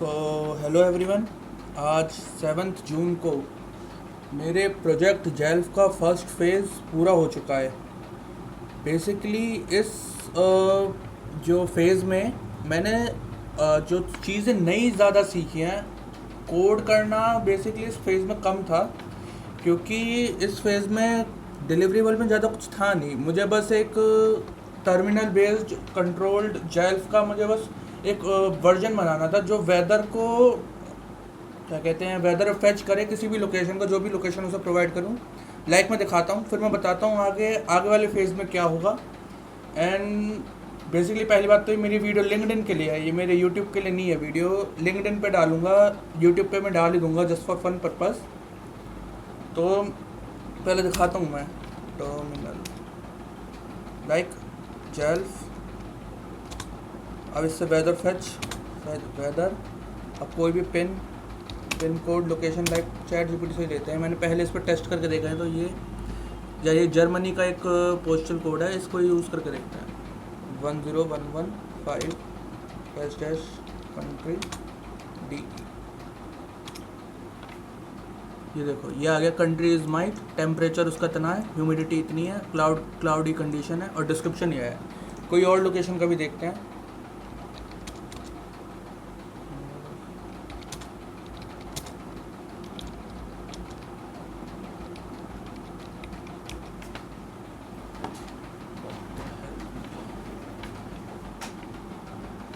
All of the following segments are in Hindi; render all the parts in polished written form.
Hello everyone. आज 7 जून को मेरे प्रोजेक्ट जेल्फ का फर्स्ट फेज़ पूरा हो चुका है। बेसिकली इस जो फेज़ में मैंने जो चीज़ें नई ज़्यादा सीखी हैं, कोड करना बेसिकली इस फेज़ में कम था, क्योंकि इस फेज़ में डिलीवरेबल में ज़्यादा कुछ था नहीं। मुझे बस एक टर्मिनल बेस्ड कंट्रोल्ड जेल्फ का मुझे बस एक वर्जन बनाना था जो वेदर को क्या कहते हैं, वेदर फेच करे किसी भी लोकेशन का, जो भी लोकेशन उसे प्रोवाइड करूँ। लाइक मैं दिखाता हूँ, फिर मैं बताता हूँ आगे आगे वाले फेज़ में क्या होगा। एंड बेसिकली पहली बात तो ये मेरी वीडियो लिंक्डइन के लिए है, ये मेरे यूट्यूब के लिए नहीं है। वीडियो लिंक्डइन पे डालूंगा, यूट्यूब पे मैं डाल ही दूंगा जस्ट फॉर फन पर्पज़। तो पहले दिखाता हूँ मैं टर्मिनल लाइक जेल्फ। अब इससे वेदर फेच वेदर, अब कोई भी pin code location like chat GPT से लेते हैं। मैंने पहले इस पर टेस्ट करके देखा है, तो ये जर्मनी का एक पोस्टल कोड है, इसको यूज़ करके देखते हैं। 10115 डैश कंट्री डी। ये देखो, ये आ गया कंट्री इज़ माइट, टेम्परेचर उसका इतना है, ह्यूमिडिटी इतनी है, क्लाउडी कंडीशन है, और डिस्क्रिप्शन ये है। कोई और लोकेशन का भी देखते हैं।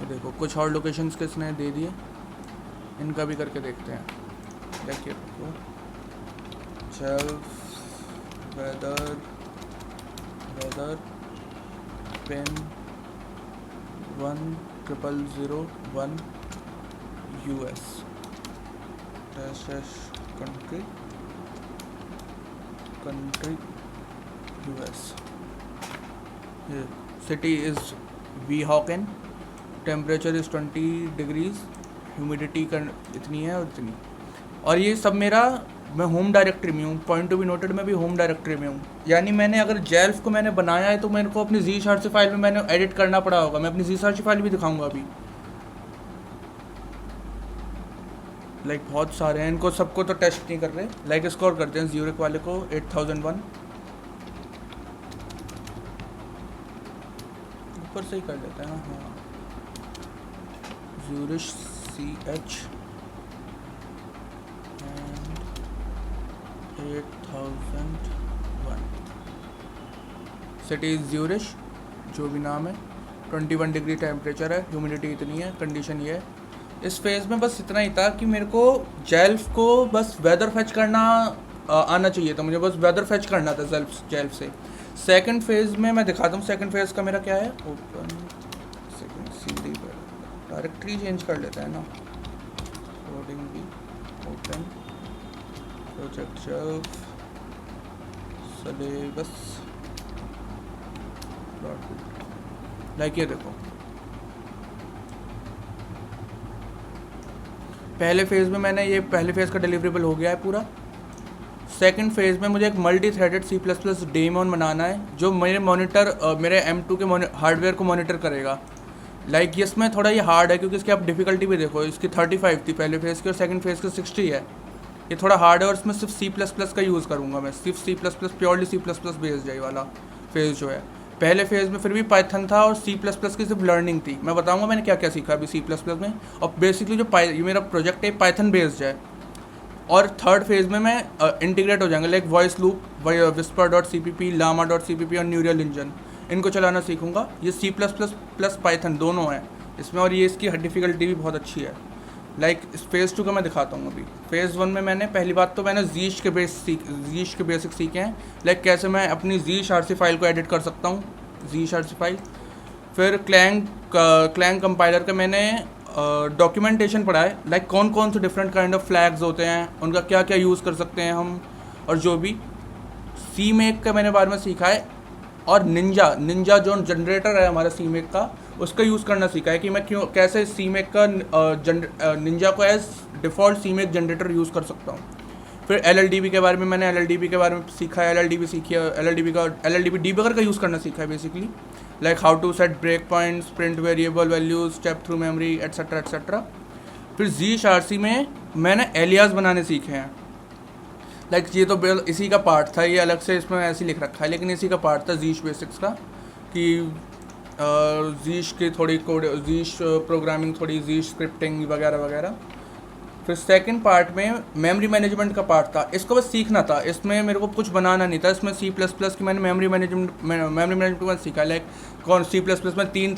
देखो कुछ और लोकेशंस किसने दे दिए, इनका भी करके देखते हैं। देखिए shelf weather pen 10001 US dash country US। City is Weehawken, temperature is 20 degrees, humidity इतनी है और इतनी। और ये सब मैं होम डायरेक्टरी में हूँ, पॉइंट टू बी नोटेड में भी होम डायरेक्टरी में हूँ। यानी मैंने अगर जेल्फ को मैंने बनाया है तो मेरे को अपनी जी शार्सी फाइल में मैंने एडिट करना पड़ा होगा। मैं अपनी जी शार्सी फाइल भी दिखाऊंगा अभी। लाइक बहुत सारे हैं, इनको सबको तो टेस्ट नहीं कर रहे। लाइक स्कोर करते हैं ज्यूरिक वाले को 8001 ऊपर से ही कर लेते हैं ना। हाँ, ज्यूरिश CH 8001 सिटी ज्यूरिश, जो भी नाम है। 21 डिग्री टेम्परेचर है, ह्यूमिडिटी इतनी है, कंडीशन ये है। इस फेज़ में बस इतना ही था कि मेरे को जेल्फ को बस वेदर फेच करना आना चाहिए था। मुझे बस वेदर फेच करना था जेल्फ से। सेकंड फेज़ में मैं दिखाता हूँ सेकंड फेज़ का मेरा क्या है। ओपन सेकंड CD पर डायरेक्टरी चेंज कर लेते हैं ना, कोडिंग भी ओपन प्रोजेक्ट जेल्फ सिलेबस लाइक। ये देखो पहले फेज़ में पहले फेज़ का डिलीवरेबल हो गया है पूरा। सेकंड फेज़ में मुझे एक मल्टी थ्रेडेड C++ डेमॉन बनाना है, जो मेरे मेरे M2 के हार्डवेयर को मॉनिटर करेगा। लाइक इसमें थोड़ा ये हार्ड है, क्योंकि इसकी आप डिफ़िकल्टी भी देखो, इसकी 35 थी पहले फेज़ की और सेकंड फेज़ की 60 है। ये थोड़ा हार्ड है और इसमें सिर्फ C++ का यूज़ करूँगा मैं, सिर्फ C++ प्योरली C++ बेस्ड है वाला फेज़ जो है। पहले फेज़ में फिर भी पाइथन था और C++ की सिर्फ लर्निंग थी। मैं बताऊंगा मैंने क्या क्या सीखा अभी C++ में। और बेसिकली जो ये मेरा प्रोजेक्ट है पाइथन बेस्ड है। और थर्ड फेज़ में मैं इंटीग्रेट हो जाएंगे, like voice loop, whisper.cpp, llama.cpp और न्यूरल इंजन, इनको चलाना सीखूंगा। ये C++ प्लस पाइथन दोनों हैं इसमें, और ये इसकी डिफ़िकल्टी भी बहुत अच्छी है। लाइक इस फेज़ 2 का मैं दिखाता हूँ अभी। फेज़ 1 में मैंने पहली बात तो मैंने जीश के बेसिक सीखे हैं, लाइक कैसे मैं अपनी जी शार्सी फाइल को एडिट कर सकता हूँ, जी शार्सी फाइल। फिर क्लैंग कंपाइलर का मैंने डॉक्यूमेंटेशन पढ़ा है, लाइक कौन कौन से डिफरेंट काइंड ऑफ फ्लैग्स होते हैं, उनका क्या क्या यूज़ कर सकते हैं हम, और जो भी CMake का मैंने बारे में सीखा है। और निंजा जो जनरेटर है हमारा CMake का, उसका यूज़ करना सीखा है कि मैं कैसे CMake का निंजा को as default CMake generator use कर सकता हूँ। फिर LLDB के बारे में मैंने LLDB के बारे में सीखा है, LLDB सीखी है, LLDB डीबगर का यूज़ करना सीखा है basically, like how to set break points, print variable values, step through memory, etcetera etcetera. फिर Z में मैंने एलियास बनाने सीखे हैं। लाइक ये तो इसी का पार्ट था, ये अलग से इसमें ऐसे लिख रखा है, लेकिन इसी का पार्ट था जीश बेसिक्स का, कि जीश की थोड़ी कोड, जीश प्रोग्रामिंग, थोड़ी जीश स्क्रिप्टिंग वगैरह वगैरह। फिर सेकंड पार्ट में मेमोरी मैनेजमेंट का पार्ट था, इसको बस सीखना था, इसमें मेरे को कुछ बनाना नहीं था। इसमें C++ की मैंने मेमोरी मैनेजमेंट सीखा। लाइक कौन C++ में तीन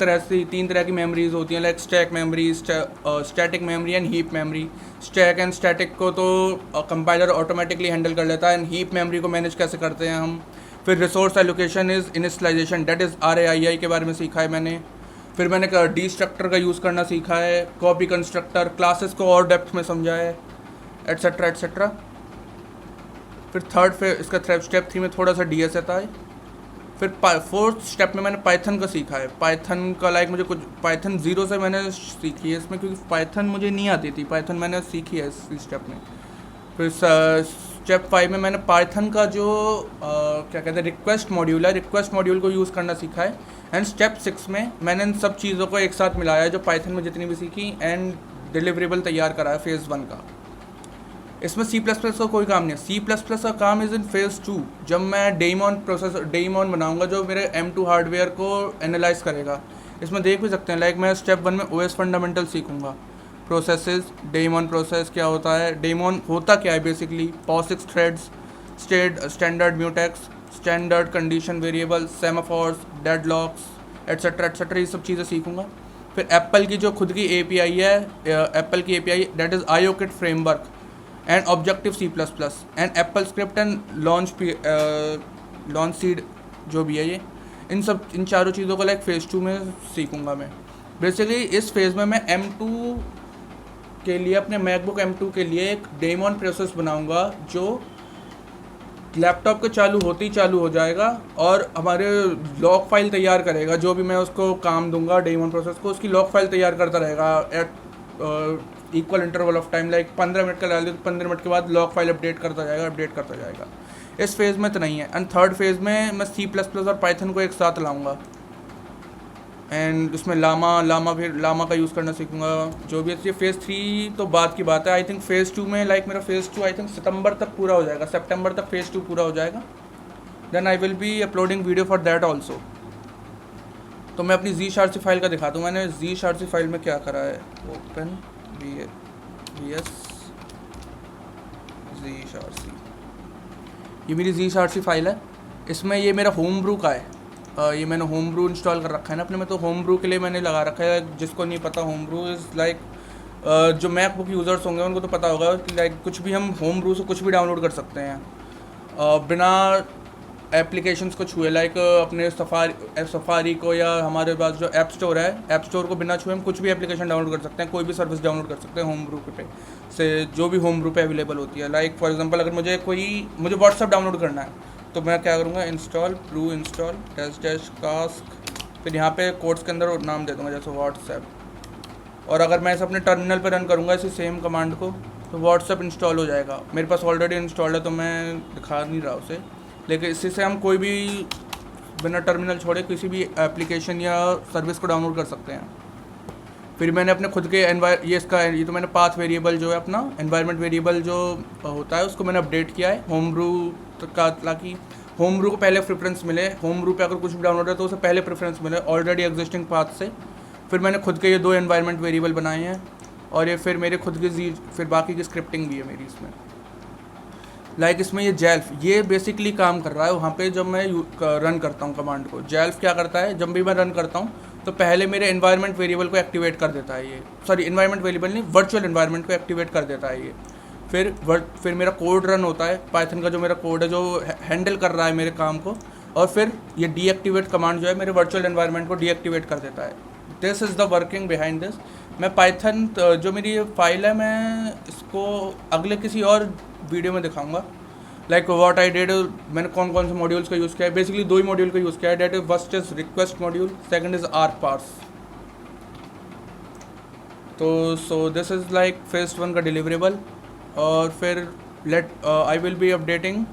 तरह की मेमोरीज होती हैं, like stack memory, static memory and heap memory. Stack and static को तो कंपाइलर ऑटोमेटिकली हैंडल कर लेता है, एंड हीप मेमोरी को मैनेज कैसे करते हैं हम। फिर resource allocation is initialization, that is RAII के बारे में सीखा है मैंने। फिर मैंने डिस्ट्रक्टर का यूज़ करना सीखा है, कॉपी कंस्ट्रक्टर, क्लासेस को और डेप्थ में समझा है, एट्सेट्रा एट्सेट्रा। फिर इसका स्टेप 3 में थोड़ा सा DS आता है। फिर फोर्थ स्टेप में मैंने पाइथन का सीखा है। पाइथन का लाइक मुझे कुछ पाइथन 0 से मैंने सीखी है इसमें, क्योंकि पाइथन मुझे नहीं आती थी, पाइथन मैंने सीखी है इस स्टेप में। फिर स्टेप 5 में मैंने पाइथन का जो क्या कहते हैं रिक्वेस्ट मॉड्यूल है, रिक्वेस्ट मॉड्यूल को यूज़ करना सीखा है। एंड स्टेप 6 में मैंने इन सब चीज़ों को एक साथ मिलाया है जो पाइथन में जितनी भी सीखी, एंड डिलीवरेबल तैयार करा है फेज़ 1 का। इसमें C++ का कोई काम नहीं है, C++ का काम इज़ इन फेज़ 2, जब मैं डेमॉन बनाऊंगा जो मेरे M2 हार्डवेयर को एनालाइज करेगा। इसमें देख भी सकते हैं, लाइक मैं स्टेप 1 में OS फंडामेंटल सीखूंगा, प्रोसेसेस, डेमॉन प्रोसेस क्या होता है, डेमॉन होता क्या है basically, POSIX threads, standard mutex, standard condition variable, semaphores, deadlocks, etcetera etcetera, ये सब चीज़ें सीखूंगा। फिर एप्पल की जो खुद की API है, एप्पल की API that is IOKit framework and objective C++ and Apple script and launch seed जो भी है ये, इन चारों चीज़ों को लाइक फेज़ 2 में सीखूंगा मैं। बेसिकली इस फेज़ में मैं M2 के लिए, अपने मैकबुक M2 के लिए एक डेमॉन प्रोसेस बनाऊंगा जो लैपटॉप के चालू होते ही चालू हो जाएगा और हमारे लॉग फाइल तैयार करेगा। जो भी मैं उसको काम दूंगा डेमॉन प्रोसेस को, उसकी लॉग फाइल तैयार करता रहेगा at equal interval of time. Like 15 minute का डाल दे तो 15 मिनट के बाद लॉग फाइल अपडेट करता जाएगा। इस फेज़ में तो नहीं है। एंड थर्ड फेज़ में मैं C++ और पाइथन को एक साथ लाऊंगा, एंड उसमें लामा का यूज़ करना सीखूंगा। जो भी है फेज़ 3 तो बात की बात है। आई थिंक फेज़ 2 में लाइक मेरा फेज़ 2 आई थिंक सितंबर तक पूरा हो जाएगा, सितंबर तक फेज़ 2 पूरा हो जाएगा। Then I will be uploading video for that also. तो मैं अपनी Z फाइल का दिखाता हूँ। मैंने Z फाइल में क्या करा है, ओपन VS Z, ये मेरी Z फाइल है। इसमें ये मेरा होम ब्रू का है, ये मैंने होम ब्रू इंस्टॉल कर रखा है ना अपने में। तो होम ब्रू के लिए मैंने लगा रखा है, जिसको नहीं पता होम ब्रू इज़ लाइक जो मैकबुक यूज़र्स होंगे उनको तो पता होगा कि लाइक कुछ भी हम होम ब्रू से कुछ भी डाउनलोड कर सकते हैं बिना एप्लीकेशंस को छुए। लाइक अपने सफारी को या हमारे पास जो ऐप स्टोर है, ऐप स्टोर को बिना छुए हम कुछ भी एप्लीकेशन डाउनलोड कर सकते हैं, कोई भी सर्विस डाउनलोड कर सकते हैं होम ब्रू पे से, जो भी होम ब्रू पे अवेलेबल होती है। लाइक फॉर एग्जांपल अगर मुझे व्हाट्सअप डाउनलोड करना है तो मैं क्या करूँगा, इंस्टॉल ब्रू इंस्टॉल --कास्क, फिर यहाँ पे कोड्स के अंदर नाम दे दूँगा जैसे व्हाट्सएप। और अगर मैं इसे अपने टर्मिनल पर रन करूँगा इसी सेम कमांड को तो व्हाट्सएप इंस्टॉल हो जाएगा। मेरे पास ऑलरेडी इंस्टॉल्ड है तो मैं दिखा नहीं रहा उसे, लेकिन इसी से हम कोई भी बिना टर्मिनल छोड़े किसी भी एप्लीकेशन या सर्विस को डाउनलोड कर सकते हैं। फिर मैंने अपने खुद के ये तो मैंने पाथ वेरिएबल जो है अपना एनवायरनमेंट वेरिएबल जो होता है उसको मैंने अपडेट किया है होम ब्रू का, ताकि होम ब्रू को पहले प्रेफरेंस मिले। होम ब्रू पे अगर कुछ भी डाउनलोड है तो उसे पहले प्रेफरेंस मिले ऑलरेडी एग्जिस्टिंग पाथ से। फिर मैंने खुद के ये 2 एनवायरनमेंट वेरिएबल बनाए हैं और ये फिर मेरे खुद की फिर बाकी की स्क्रिप्टिंग भी है मेरी इसमें। लाइक इसमें ये जेल्फ ये बेसिकली काम कर रहा है वहाँ पे जब मैं रन करता हूँ कमांड को। जेल्फ क्या करता है, जब भी मैं रन करता हूँ तो पहले मेरे एनवायरनमेंट वेरिएबल को एक्टिवेट कर देता है ये, सॉरी एनवायरनमेंट वेरिएबल नहीं, वर्चुअल एनवायरनमेंट को एक्टिवेट कर देता है ये। फिर मेरा कोड रन होता है, पाइथन का जो मेरा कोड है जो हैंडल कर रहा है मेरे काम को, और फिर ये डीएक्टिवेट कमांड जो है मेरे वर्चुअल एनवायरनमेंट को डीएक्टिवेट कर देता है। This is the working behind this. मैं पाइथन जो मेरी ये फाइल है मैं इसको अगले किसी और वीडियो में दिखाऊंगा। लाइक व्हाट आई डिड, मैंने कौन कौन से मॉड्यूल्स का यूज़ किया है। बेसिकली 2 ही मॉड्यूल का यूज़ किया है, that is first is request module, second is argparse. तो so this is like phase 1 का डिलीवरेबल। और फिर आई विल बी अपडेटिंग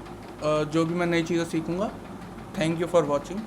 जो भी मैं नई चीज़ें सीखूँगा। Thank you for watching.